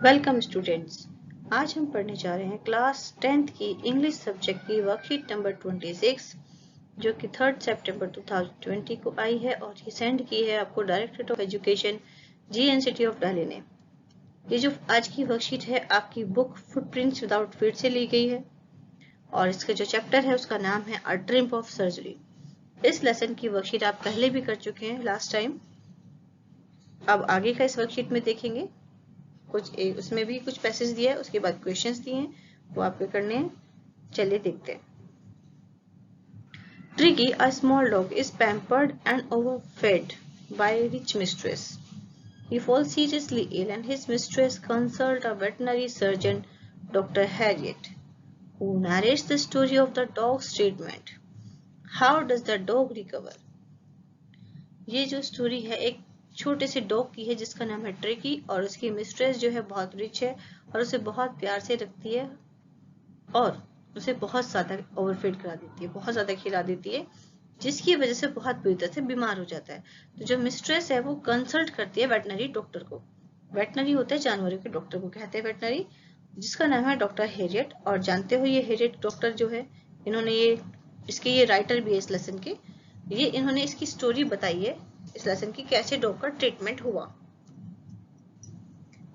Welcome students. आज हम पढ़ने जा रहे हैं क्लास 10th की इंग्लिश सब्जेक्ट की वर्कशीट नंबर 26 जो कि 3 सितंबर 2020 को आई है और ये सेंड की है आपको directorate of education GNCT of Delhi ने। ये जो आज की वर्कशीट है आपकी बुक फुटप्रिंट्स विदाउट फीट से ली गई है और इसका जो चैप्टर है उसका नाम है अ ट्रिम्प ऑफ सर्जरी। इस लेसन की वर्कशीट आप पहले भी कर चुके हैं लास्ट टाइम। अब आगे का इस वर्कशीट में देखेंगे। उसमें भी कुछ पैसेज दिया है, उसके बाद क्वेश्चंस दिए हैं, वो आपके करने हैं। चलिए देखते हैं। Tricky, a small dog, is pampered and overfed by a rich mistress. He falls seriously ill and his mistress consults a veterinary surgeon, Dr. Harriet, who narrates the story of the dog's treatment. How does the dog recover? ये जो story है एक छोटे से dog की है जिसका नाम है ट्रिकी और उसकी मिस्ट्रेस जो है बहुत रिच है और उसे बहुत प्यार से रखती है और उसे बहुत ज्यादा ओवरफीड करा देती है, बहुत ज्यादा खिला देती है, जिसकी वजह से बहुत बुरी तरह से बीमार हो जाता है। तो जो मिस्ट्रेस है वो कंसल्ट करती है वेटनरी डॉक्टर को। वेटनरी होते हैं जानवरों के डॉक्टर को कहते हैं वेटनरी, जिसका नाम है डॉक्टर हेरियट। और जानते हो ये हेरियट डॉक्टर जो है, इन्होंने ये राइटर भी है इस लेसन के। ये इन्होंने इसकी स्टोरी बताई है इस लेसन की, कैसे डॉग का ट्रीटमेंट हुआ।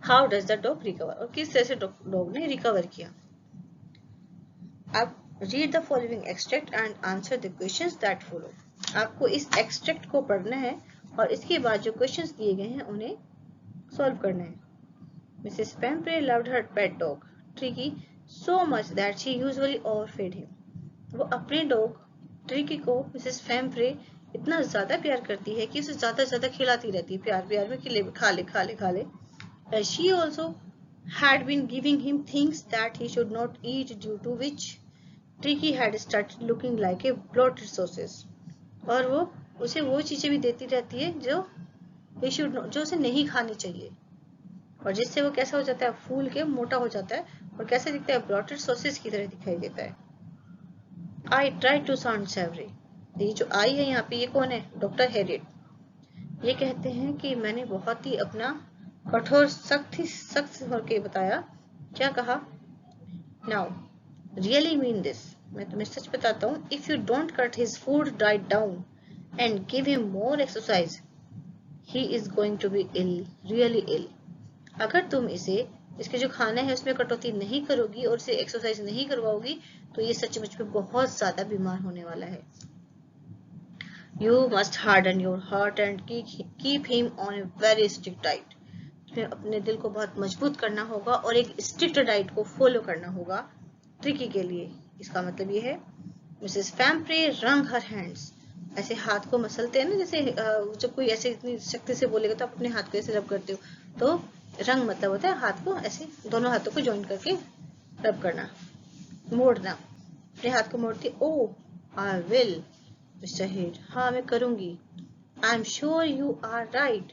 How does the dog recover, और किस तरह से डॉग ने रिकवर किया। आप read the following extract and answer the questions that follow. आपको इस एक्सट्रैक्ट को पढ़ना है और इसके बाद जो क्वेश्चंस दिए गए हैं उन्हें सॉल्व करना है। Mrs Pumphrey loved her pet dog Tricki so much that she usually overfed him. वो अपने डॉग ट्रिकी को मिसेस पेम्प्रे इतना ज्यादा प्यार करती है कि उसे ज्यादा ज्यादा खिलाती रहती है, प्यार प्यार में खा ले खा ले खा ले। She also had been giving him things that he should not eat, due to which Tricky had started looking like a bloated sausage. और वो उसे वो चीजें भी देती रहती है जो उसे नहीं खानी चाहिए और जिससे वो कैसा हो जाता है, फूल के मोटा हो जाता है और कैसे दिखता है, ब्लॉटेड सॉसेज की तरह दिखाई देता है। I tried to sound savory. ये जो आई है यहाँ पे, ये कौन है, डॉक्टर हेरियट। ये कहते हैं कि मैंने बहुत ही अपना कठोर सख्त होकर बताया। क्या कहा, नाउ रियली मीन दिस, मैं तुम्हें सच बताता हूँ, if you don't cut his food diet down and give him more exercise he is going to be ill, really ill. अगर तुम इसके जो खाना है उसमें कटौती नहीं करोगी और इसे एक्सरसाइज नहीं करवाओगी तो ये सचमुच में बहुत ज्यादा बीमार होने वाला है। You must harden your heart and keep him on a very strict diet. तुम्हें अपने दिल को बहुत मजबूत करना होगा और एक स्ट्रिक्ट डाइट को फॉलो करना होगा ट्रिकी के लिए। इसका मतलब ये है, मिसेस पेम्प्रे रंग हर हैंड्स, ऐसे हाथ को मसलते हैं ना, जैसे जब कोई ऐसे इतनी शक्ति से बोलेगा तो अपने हाथ को ऐसे रब करते हो, तो रंग मतलब होता है हाथ को ऐसे दोनों हाथों को ज्वाइन करके रब करना, मोड़ना। अपने हाथ को मोड़ती, oh I will mister head, हाँ मैं करूंगी। I am sure you are right,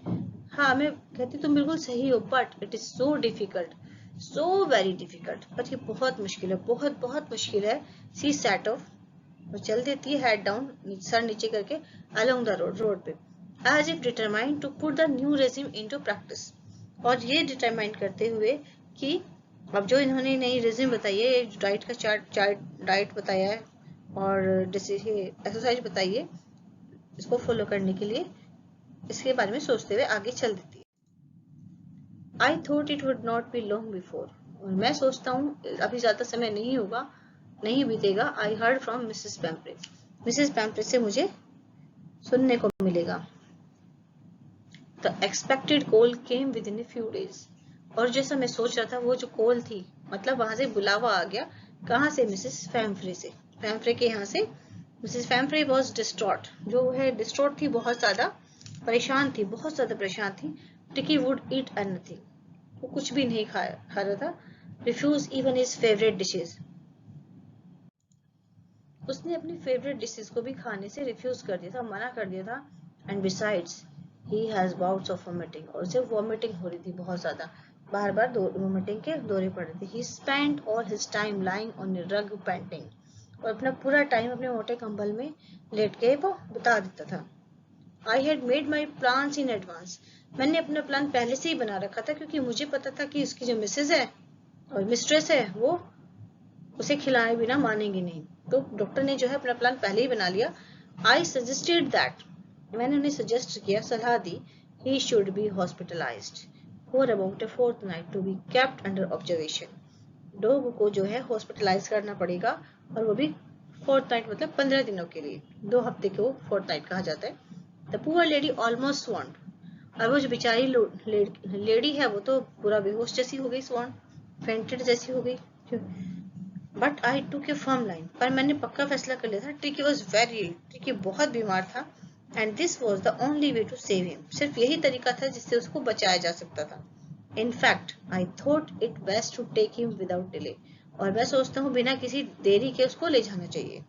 हाँ मैं कहती तुम बिल्कुल सही हो, but it is so difficult, so very difficult, पर ये बहुत मुश्किल है, बहुत बहुत मुश्किल है। सी सेट ऑफ, वो चल देती है हेड डाउन, सर नीचे करके, अलोंग द रोड पे, as if determined to put the new regime into practice. और ये डिटरमाइन करते हुए कि अब जो इन्होंने नई रेजिम बताई है, डाइट का चार्ट डाइट बताया है और एक्सरसाइज बताई है, इसको फॉलो करने के लिए इसके बारे में सोचते हुए आगे चल देती है। आई thought it would not be long before, और मैं सोचता हूँ अभी ज्यादा समय नहीं होगा, नहीं बीतेगा। I heard from Mrs Pumphrey, Mrs Pumphrey से मुझे सुनने को मिलेगा। The expected call came within a few days, और जैसा मैं सोच रहा था वो जो कॉल थी, मतलब वहां से बुलावा आ गया। कहाँ से, मिसेस पेम्प्रे से, पेम्प्रे के यहाँ से। मिसेस पेम्प्रे वॉज डिस्ट्रॉट, जो है डिस्ट्रॉट थी, बहुत ज्यादा परेशान थी, बहुत ज्यादा परेशान थी। टिकी वुड ईट एनीथिंग, वो कुछ भी नहीं खा रहा था। Refuse even his favourite dishes, उसने अपनी फेवरेट डिशेज को भी खाने से रिफ्यूज कर दिया था, मना कर दिया था। And besides he has bouts of vomiting, और उसे वॉमिटिंग हो रही थी बहुत ज्यादा, बार बार वॉमिटिंग के दौरे पड़ रहे थे। He spent all his time lying on a rug panting, और अपना पूरा टाइम अपने मोटे कंबल में लेट के वो बिता देता था। I had made my plans in advance, मैंने अपना प्लान पहले से ही बना रखा था, क्योंकि मुझे पता था कि उसकी जो मिसेज है और मिस्ट्रेस है वो उसे खिलाए बिना मानेंगी नहीं। तो डॉक्टर ने जो है अपना प्लान पहले ही बना लिया। आई सजेस्टेड दैट, मैंने उन्हें सजेस्ट किया, सलाह दी, he should be hospitalised for about a fortnight to be kept under observation. Dog को जो है हॉस्पिटलाइज करना पड़ेगा, और वो भी फोर्टनाइट मतलब 15 दिनों के लिए, 2 हफ्ते को फोर्टनाइट कहा जाता है। द पुअर लेडी ऑलमोस्ट स्वॉन्ड, और वो जो बेचारी लेडी है वो तो पूरा बेहोश जैसी हो गई, स्वॉन्ड फेंटेड जैसी हो गई। बट आई टूक ए फर्म लाइन, पर मैंने पक्का फैसला कर लिया था। Tricky was very ill, Tricky बहुत बीमार था, and this was the only way to save him, सिर्फ यही तरीका था जिससे उसको बचाया जा सकता था। In fact I thought it best to take him without delay, और मैं सोचता हूँ बिना किसी देरी के उसको ले जाना चाहिए।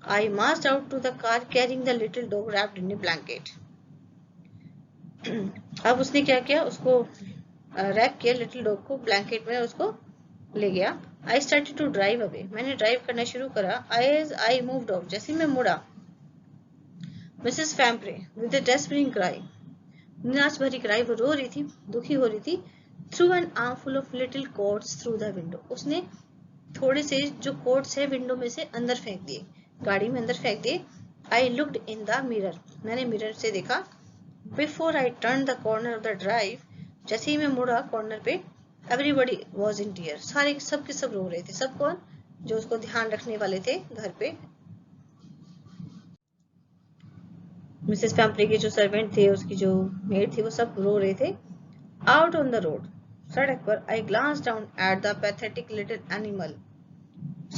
I marched out to the car carrying the little dog wrapped in a blanket. अब उसने क्या किया, उसको रैप किया लिटिल डॉग को, ब्लैंकेट में उसको ले गया। I started to drive away, मैंने ड्राइव करना शुरू करा। एज आई मूव्ड ऑफ, जैसे मैं मुड़ा, मिसेस फैम्प्रे विद अ डेस्परेटिंग क्राई, निराश भरी क्राई, वो रो रही थी, दुखी हो रही थी। Threw an armful of little cords through the window, उसने थोड़े से जो कॉर्ड्स है विंडो में से अंदर फेंक दिए, गाड़ी में अंदर फेंक दिए। I looked in the mirror, मैंने मिरर से देखा। Before I turn the corner of the drive, जैसे ही मैं मुड़ा कॉर्नर पे, एवरीबडी वॉज इन टीयर, सारे सब के सब रो रहे थे। सब कौन, जो उसको ध्यान रखने वाले थे घर पे, मिसेस पैम्परे के जो सर्वेंट थे, उसकी जो मेड थी, वो सब रो रहे थे। आउट ऑन द रोड, सड़क पर, I glance down at the pathetic little animal,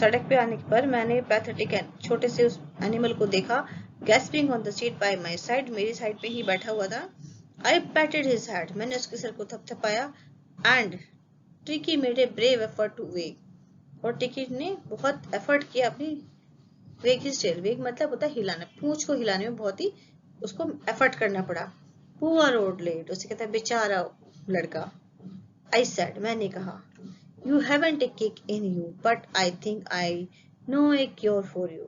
सड़क पे आने पर मैंने पैथेटिक छोटे से उस एनिमल को देखा। Gasping on the seat by my side, मेरी साइड पे ही बैठा हुआ था। आई पैटेड हिज हेड, मैंने उसके सर को थपथपाया। And Tricki made a brave effort to wag, और ट्रिकी ने बहुत एफर्ट किया अपनी वेग हिज टेल, वेग मतलब होता है हिलाना, पूंछ को हिलाने में बहुत ही उसको एफर्ट करना पड़ा। पुअर ओल्ड लेडी, उसे कहता है बेचारा लड़का। आई सेड, मैंने कहा, You haven't a kick in you, but I think I know a cure for you.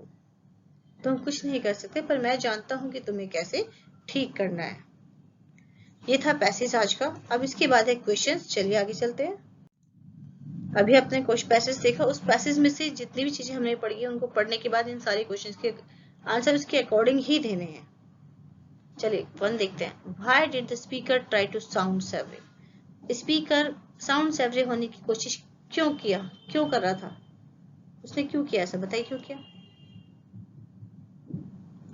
तुम कुछ नहीं कर सकते, पर मैं जानता हूँ कि तुम्हें कैसे ठीक करना है। ये था पैसेज आज का। अब इसके बाद है क्वेश्चन, चलिए आगे चलते हैं। अभी आपने कुछ पैसेज देखा, उस पैसेज में से जितनी भी चीजें हमने पढ़ी है उनको पढ़ने के बाद इन सारे क्वेश्चन के आंसर उसके अकॉर्डिंग ही देने हैं। चलिए वन देखते हैं। Why did the speaker try to sound savvy? Speaker sound savoury होने की कोशिश क्यों किया, क्यों कर रहा था, उसने क्यों किया ऐसा, बताइए क्यों किया।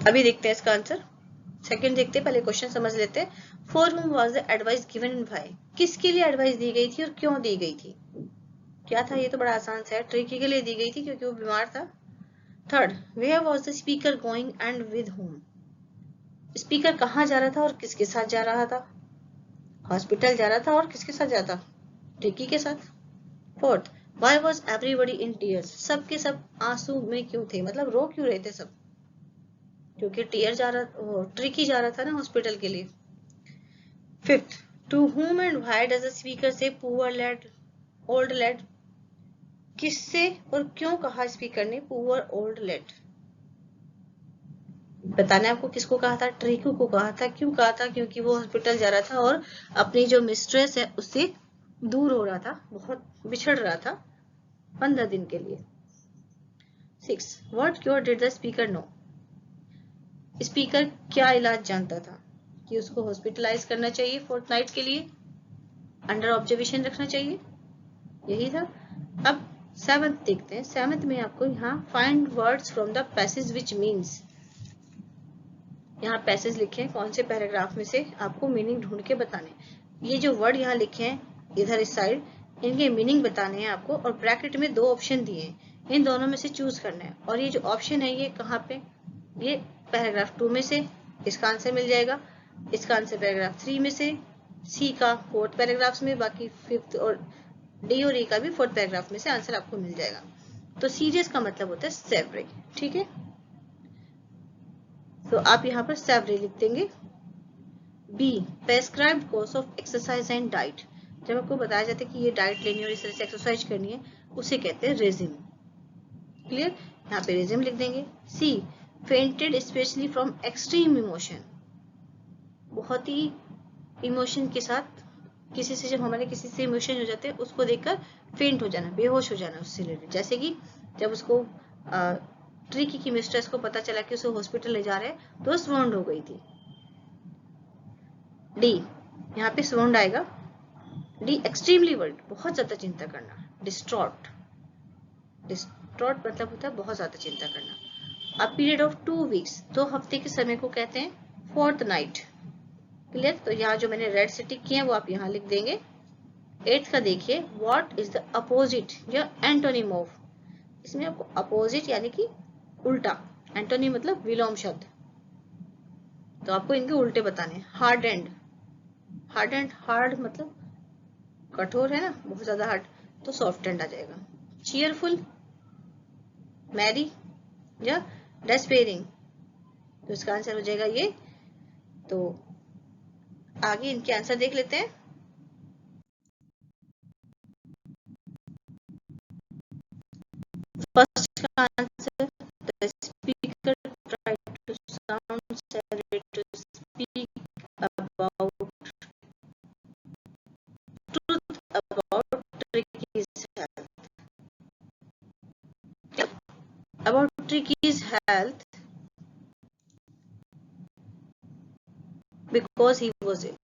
अभी देखते हैं इसका आंसर, सेकंड देखते हैं, पहले क्वेश्चन समझ लेते हैं। फॉर हुम was the advice given and why, किसके लिए एडवाइस दी गई थी और क्यों दी गई थी। क्या था, ये तो बड़ा आसान सा है, ट्रिकी के लिए दी गई थी क्योंकि वो बीमार था। Third, where was the speaker going and with whom, speaker कहाँ जा रहा था और किसके साथ जा रहा था। हॉस्पिटल जा रहा था और किसके साथ जाता, ट्रिकी के साथ। Fourth, why was everybody in tears, सब के सब आंसू में क्यों थे, मतलब रो क्यों रहे थे सब, क्योंकि टीयर जा रहा, ट्रिकी जा रहा था ना हॉस्पिटल के लिए। Fifth, to whom and why does the speaker say poor lad, old lad, किससे और क्यों कहा स्पीकर ने पुअर ओल्ड लैड, बताना है आपको किसको कहा था, ट्रिकी को कहा था। क्यों कहा था, क्योंकि वो हॉस्पिटल जा रहा था और अपनी जो मिस्ट्रेस है उससे दूर हो रहा था, बहुत बिछड़ रहा था 15 दिन के लिए। 6, what cure did the speaker know, speaker क्या इलाज जानता था, कि उसको हॉस्पिटलाइज करना चाहिए फोर्टनाइट के लिए, अंडर ऑब्जर्वेशन रखना चाहिए, यही था। अब 7th देखते हैं। 7th में आपको यहाँ find words from the passage which means, यहाँ पैसेज लिखे हैं, कौन से पैराग्राफ में से आपको मीनिंग ढूंढ के बताने। ये जो वर्ड यहाँ लिखे हैं इधर इस साइड, इनके मीनिंग बताने हैं आपको, और ब्रैकेट में 2 ऑप्शन दिए हैं, इन दोनों में से चूज करना है। और ये जो ऑप्शन है ये कहाँ पे, ये पैराग्राफ 2 में से इसका आंसर मिल जाएगा, इसका आंसर पैराग्राफ 3 में से, सी का 4th पैराग्राफ में, बाकी 5th और डी और ई का भी 4th पैराग्राफ में से आंसर आपको मिल जाएगा। तो सीरियस का मतलब होता है सेवरी, ठीक है, तो आप यहाँ पर सेवरी लिख देंगे। B, prescribed course of exercise and diet, जब आपको बताया जाता है कि ये डाइट लेनी है और इस तरह से एक्सरसाइज करनी है, उसे कहते हैं रेजिम। क्लियर, यहाँ पे रेजिम लिख देंगे। She, fainted specially from extreme emotion, बहुत ही इमोशन के साथ किसी से, जब हमारे किसी से इमोशन हो जाते हैं उसको देखकर फेंट हो जाना, बेहोश हो जाना उससे रिलेटेड। जैसे कि जब उसको ट्रिकी की मिस्ट्रेस को पता चला कि उसे हॉस्पिटल ले जा रहे हैं तो स्वॉन्ड हो गई थी। डी, यहाँ पे स्वॉन्ड आएगा। डी, एक्सट्रीमली वर्ल्ड, बहुत ज्यादा चिंता करना। डिस्ट्रॉट, डिस्ट्रॉट मतलब होता है बहुत ज्यादा चिंता करना। अ पीरियड ऑफ 2 वीक्स, 2 हफ्ते के समय को कहते हैं फोर्थ नाइट। क्लियर? तो यहाँ जो मैंने रेड से टिक किए हैं वो आप यहाँ लिख देंगे। 8th का देखिए, व्हाट इज द अपोजिट या एंटोनिम ऑफ। इसमें आपको अपोजिट यानी कि उल्टा, एंटोनिम मतलब विलोम शब्द, तो आपको इनके उल्टे बताने हैं। Hard and, hard and, hard मतलब कठोर है ना, बहुत ज्यादा हार्ड, तो सॉफ्ट एंड आ जाएगा। चीयरफुल, मैरी या डेस्पेयरिंग, तो इसका आंसर हो जाएगा ये। तो आगे इनके आंसर देख लेते हैं। फर्स्ट का answer, the speaker tried to sound sad to speak about truth about Tricky's health, about Tricky's health because he was ill,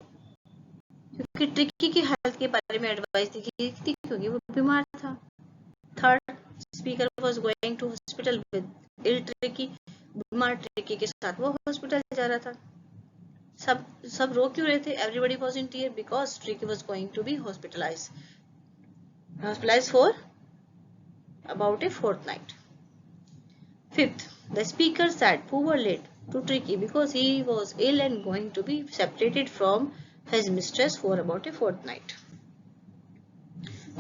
क्योंकि ट्रिकी की हेल्थ के बारे में एडवाइस दी थी क्योंकि वो बीमार था। Third, speaker was going to hospital with ill Tricky, बीमार ट्रिकी के साथ वो हॉस्पिटल जा रहा था। सब रो क्यों रहे थे? Everybody was in tear because Tricky was going to be hospitalised for about a fortnight. Fifth, the speaker said poor lad to Tricky because he was ill and going to be separated from his mistress for about a fortnight.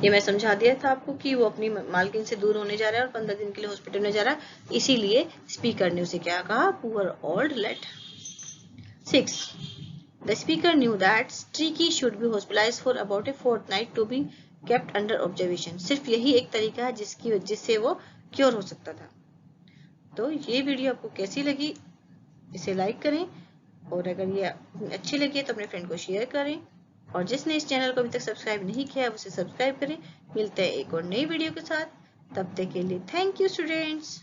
ये मैं समझा दिया था आपको कि वो अपनी मालकिन से दूर होने जा रहा है और 15 दिन के लिए हॉस्पिटल में जा रहा है, इसीलिए स्पीकर ने उसे क्या कहा? Poor old lad. 6. The speaker knew that Tricky should be hospitalized for about a fortnight to be kept under observation. सिर्फ यही एक तरीका है जिससे वो क्योर हो सकता था। तो ये वीडियो आपको कैसी लगी, इसे लाइक करें, और अगर ये अच्छी लगी तो अपने फ्रेंड को शेयर करें, और जिसने इस चैनल को अभी तक सब्सक्राइब नहीं किया है उसे सब्सक्राइब करें। मिलते हैं एक और नई वीडियो के साथ, तब तक के लिए थैंक यू स्टूडेंट्स।